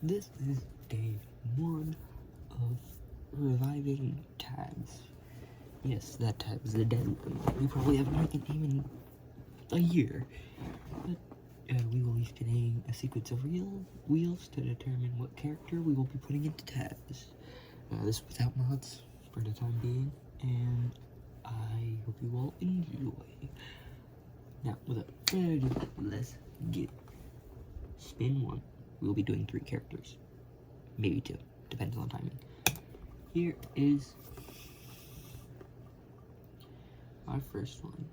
This is day 1 of reviving tabs. Yes, that tab is the dead one. We probably haven't made it even a year. But we will be spinning a sequence of wheels to determine what character we will be putting into tabs. This without mods for the time being, and I hope you all enjoy. Now, without further ado, let's get spin 1. We will be doing 3 characters, maybe 2, depends on timing. Here is our first one.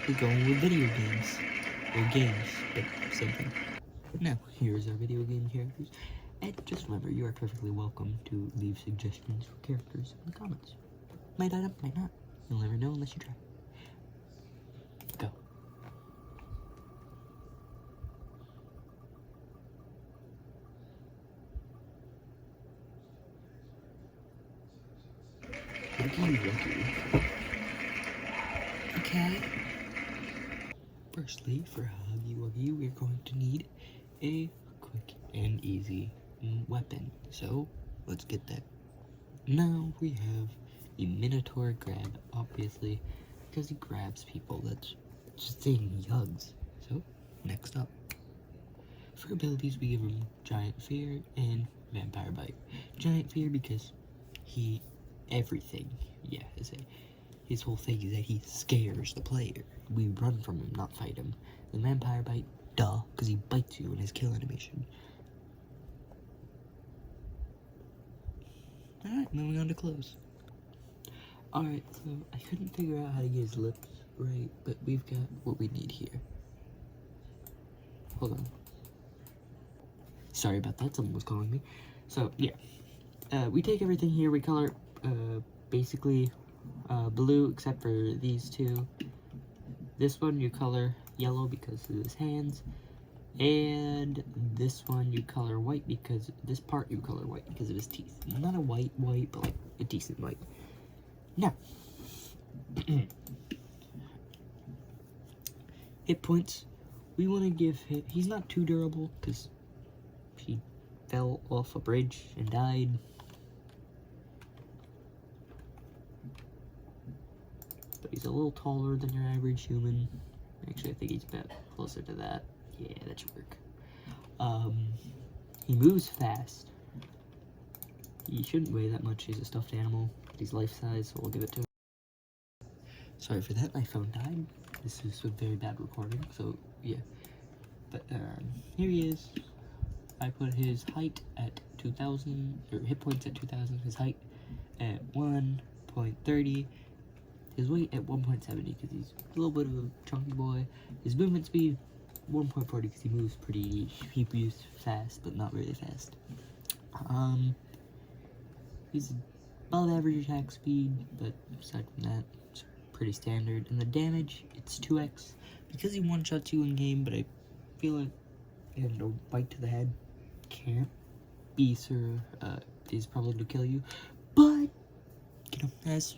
We're going with video games, or games, but same thing. Now, here's our video game characters, and just remember, you are perfectly welcome to leave suggestions for characters in the comments. Might add up, might not. You'll never know unless you try. Go. Wookie. Okay. Firstly, for Huggy Wuggy, we're going to need a quick and easy weapon. So, let's get that. Now we have the Minotaur Grab, obviously, because he grabs people. That's just saying he hugs. So, next up. For abilities, we give him Giant Fear and Vampire Bite. Giant Fear because everything. Yeah, his whole thing is that he scares the player. We run from him, not fight him. The Vampire Bite, duh, because he bites you in his kill animation. Alright, moving on to clothes. Alright, so I couldn't figure out how to get his lips right, but we've got what we need here. Hold on. Sorry about that, someone was calling me. So, yeah. We take everything here, we color basically blue, except for these two. This one you color yellow because of his hands, and this one you color white because this part you color white because of his teeth. Not a white, but like a decent white. Now, hit points. We want to give him. He's not too durable because he fell off a bridge and died. But he's a little taller than your average human. Actually, I think he's about closer to that. Yeah, that should work. He moves fast. He shouldn't weigh that much. He's a stuffed animal. But he's life-size, so we'll give it to him. Sorry for that, my phone died. This is a very bad recording, so yeah. But here he is. I put his height at 2,000, or hit points at 2,000. His height at 1.30. His weight at 1.70 because he's a little bit of a chunky boy. His movement speed 1.40 because he moves fast, but not really fast. He's above average attack speed, but aside from that, it's pretty standard. And the damage, it's 2x because he one-shots you in game, but I feel like a bite to the head can't be is probably to kill you. But as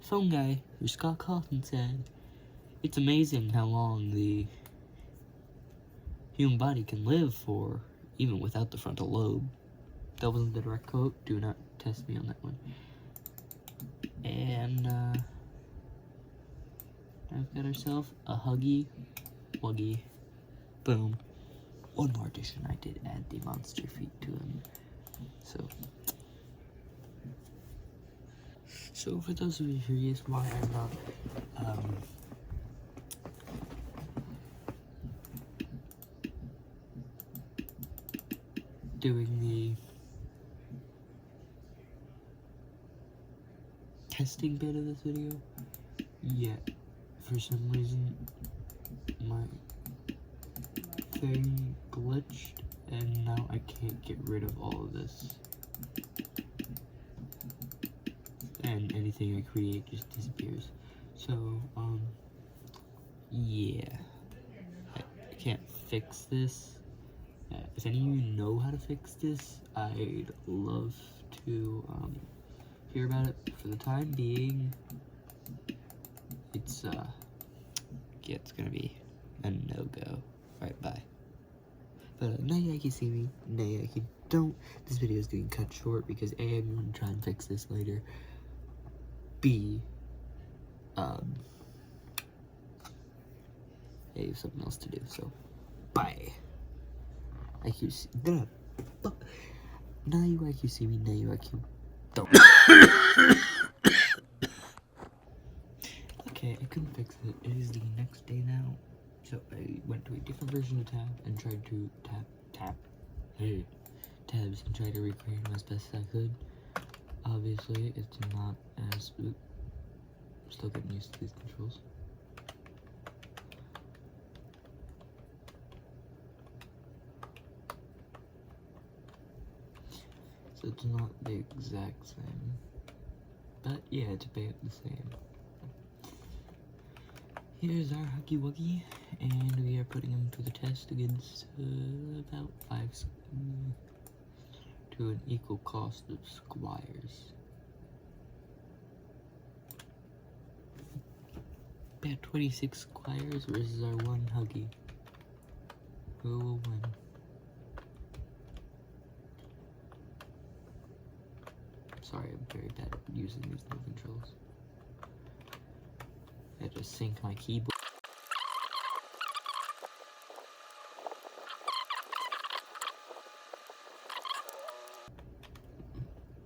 phone guy who Scott Cawthon said, it's amazing how long the human body can live for, even without the frontal lobe. That wasn't the direct quote. Do not test me on that one. And I've got ourselves a Huggy Wuggy. Boom. One more addition, I did add the monster feet to him. So for those of you curious why I'm not doing the testing bit of this video yet, for some reason my thing glitched and now I can't get rid of all of this, and anything I create just disappears. So yeah, I can't fix this. If any of you know how to fix this, I'd love to hear about it. For the time being, it's yeah, it's gonna be a no-go. Alright, bye. But now you see me, now you don't. This video is getting cut short because A, I'm gonna try and fix this later. B, I have something else to do, so bye. IQ, now you IQ see me, now you IQ don't. Okay, I couldn't fix it. It is the next day now, so I went to a different version of Tab and tried to tabs and tried to recreate them as best as I could. Obviously, it's not as. I'm still getting used to these controls. So it's not the exact same, but yeah, it's about the same. Here's our Huggy Wuggy, and we are putting him to the test against about 5 to an equal cost of squires. About 26 squires versus our 1 Huggy. Who will win? Sorry, I'm very bad at using these new controls. I just sync my keyboard.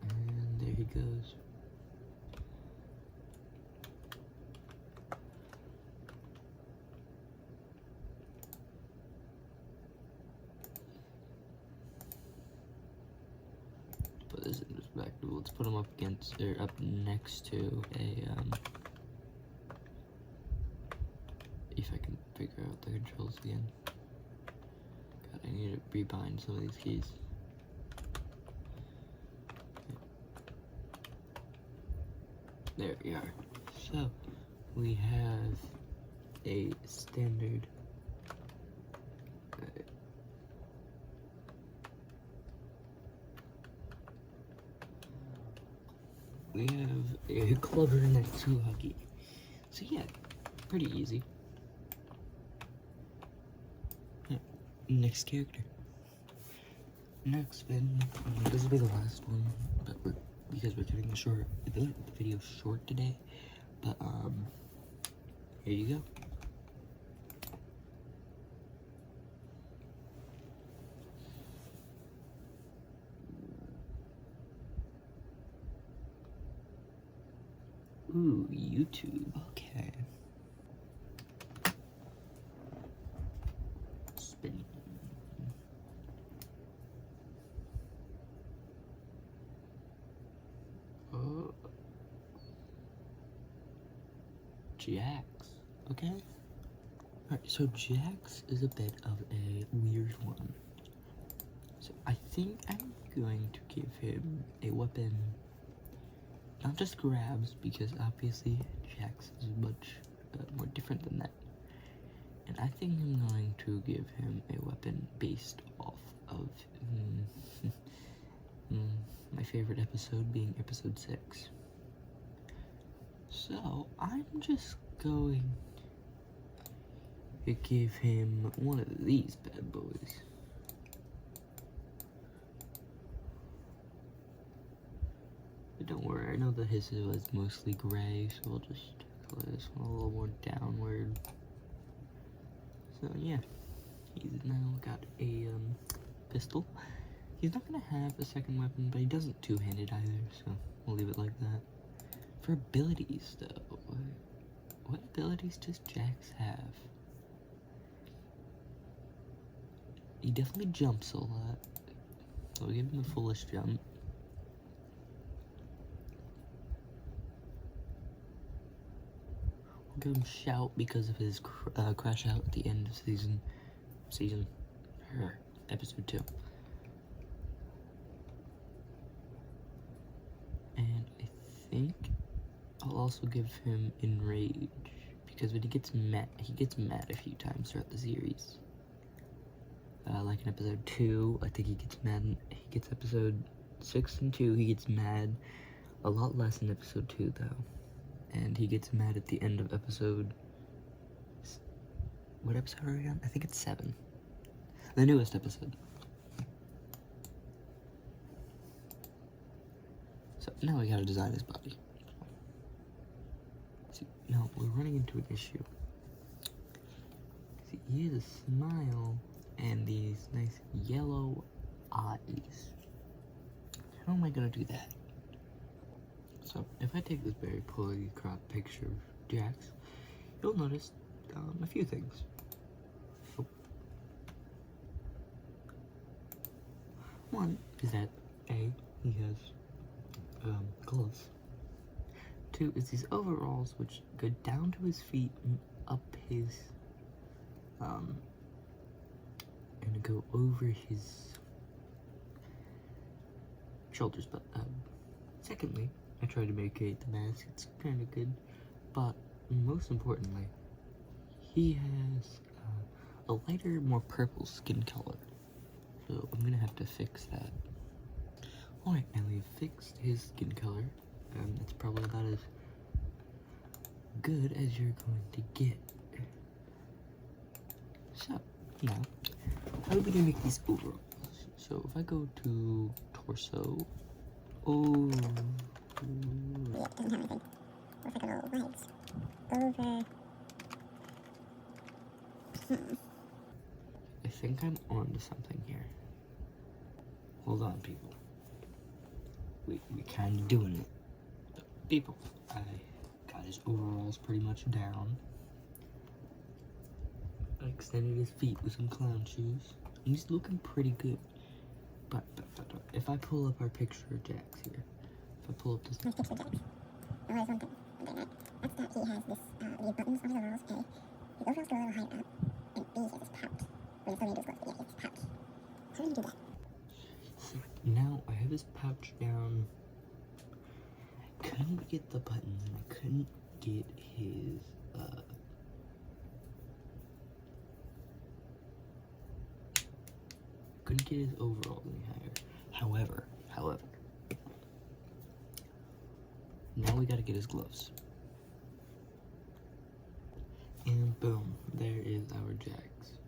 And there he goes. Put this in perspective. Let's put him up against, or up next to a, if I can figure out the controls again. God, I need to rebind some of these keys. There we are. So, we have a standard we have a Clover and a 2 Huggy. So yeah, pretty easy. Yeah. Next character. Next spin. This will be the last one, but because we're doing the video short today. But here you go. Ooh, YouTube. Okay. Spin. Oh. Jax. Okay. Alright, so Jax is a bit of a weird one. So I think I'm going to give him a weapon. Not just grabs, because obviously Jax is much more different than that. And I think I'm going to give him a weapon based off of my favorite episode being episode 6. So I'm just going to give him one of these bad boys. But don't worry, I know that his was mostly gray, so I'll just color this one a little more downward. So yeah, he's now got a pistol. He's not gonna have a second weapon, but he doesn't two-handed either, so we'll leave it like that. For abilities, though, what abilities does Jax have? He definitely jumps a lot, so we'll give him a foolish jump. We'll give him shout because of his crash out at the end of episode 2. And I think I'll also give him enrage, because when he gets mad a few times throughout the series. Like in episode 2, I think he gets mad. He gets episode 6 and 2, he gets mad. A lot less in episode 2, though. and he gets mad at the end of episode... What episode are we on? I think it's 7. The newest episode. So now we gotta design his body. See, now we're running into an issue. See, he has a smile and these nice yellow eyes. How am I gonna do that? So if I take this very poorly cropped picture of Jax, you'll notice a few things. Oh. One is that A, he has gloves. 2 is these overalls which go down to his feet and up his and go over his shoulders. But secondly, I tried to make the mask. It's kind of good, but most importantly, he has a lighter, more purple skin color. So I'm gonna have to fix that. Alright, now we've fixed his skin color. It's probably about as good as you're going to get. So, now, how are we gonna make these overalls? So, if I go to torso, oh, Yeah, it doesn't have anything. Looks like a little legs. Over. I think I'm onto something here. Hold on, people. We kind of doing it. People, I got his overalls pretty much down. I extended his feet with some clown shoes. He's looking pretty good. But if I pull up our picture of Jax here, if I pull up this... Nice picture of Jax. Oh, there's one thing about that. That's that he has this, these buttons on his overalls. A, his overalls go a little higher up. And B, he has this pouch. Well, it's still made his gloves, but yeah, he has this pouch. How did you do that? Now I have his pouch down. I couldn't get the buttons and I couldn't get his overalls any higher. However, now we gotta get his gloves. And boom, there is our Jax.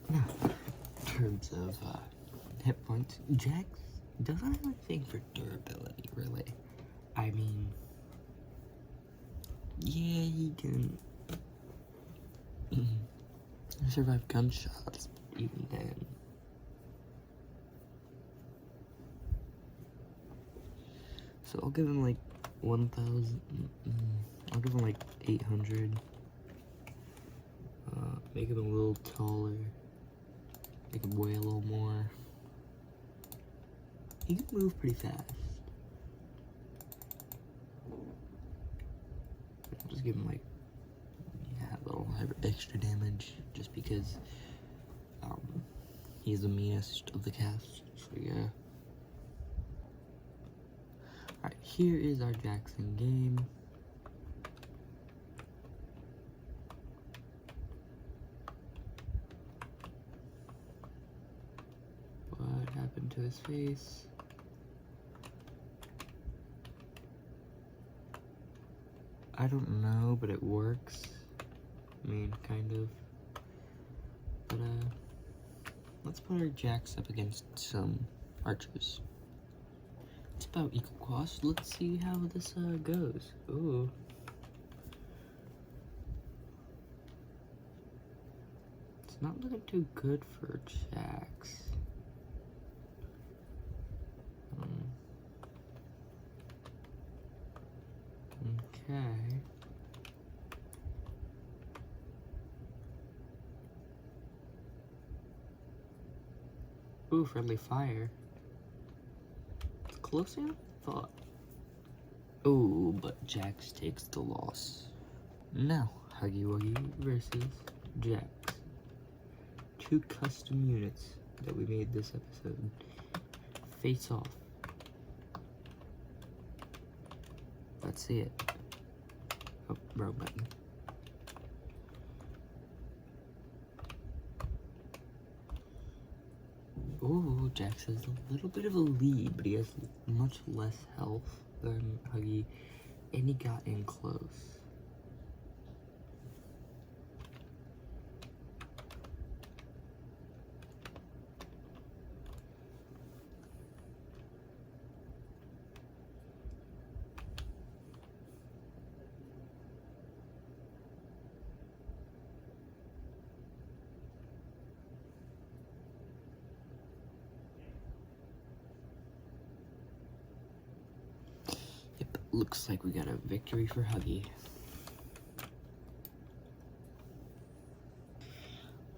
Now, in terms of hit points, Jax doesn't have anything for durability, really. I mean, yeah, he can survive gunshots, but even then. So I'll give him like 1,000, I'll give him like 800. Make him a little taller. Make him weigh a little more. He can move pretty fast. I'll just give him like a little extra damage just because he's the meanest of the cast. So yeah. Alright, here is our Jackson game. What happened to his face? I don't know, but it works. I mean, kind of. But, let's put our Jax up against some archers. It's about equal cost. Let's see how this, goes. Ooh. It's not looking too good for Jax. Okay. Ooh, friendly fire. It's closer than I thought. Ooh, but Jax takes the loss. Now, Huggy Wuggy versus Jax. 2 custom units that we made this episode. Face off. Let's see it. Oh, wrong button. Ooh, Jax has a little bit of a lead, but he has much less health than Huggy. And he got in close. Yep, looks like we got a victory for Huggy.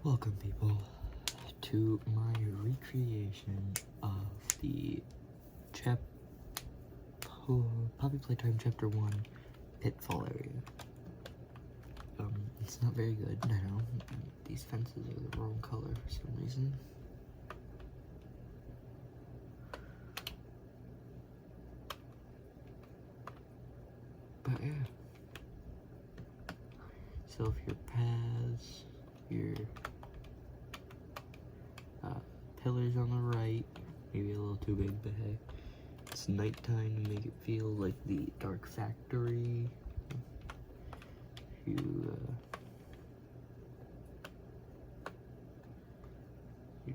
Welcome, people, to my recreation of the Poppy Playtime Chapter 1 Pitfall area. It's not very good, I know. These fences are the wrong color for some reason. But yeah. So if your paths, your pillars on the right, maybe a little too big, but hey. It's nighttime to make it feel like the Dark Factory. You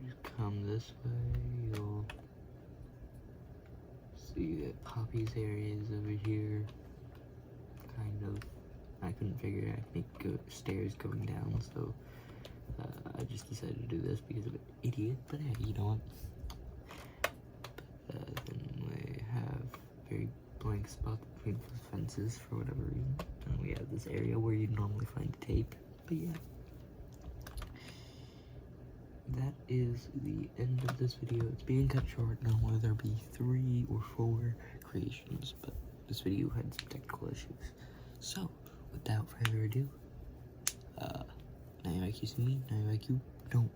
just come this way, you'll see that Poppy's area is over here. Kind of. I couldn't figure out I could make stairs going down, so I just decided to do this because I'm an idiot, but hey, you know what? Then we have very blank spots between fences for whatever reason. And we have this area where you'd normally find tape, but yeah. That is the end of this video. It's being cut short, now whether there be 3 or 4 creations, but this video had some technical issues. So, without further ado, now you like you see me, now you like you don't.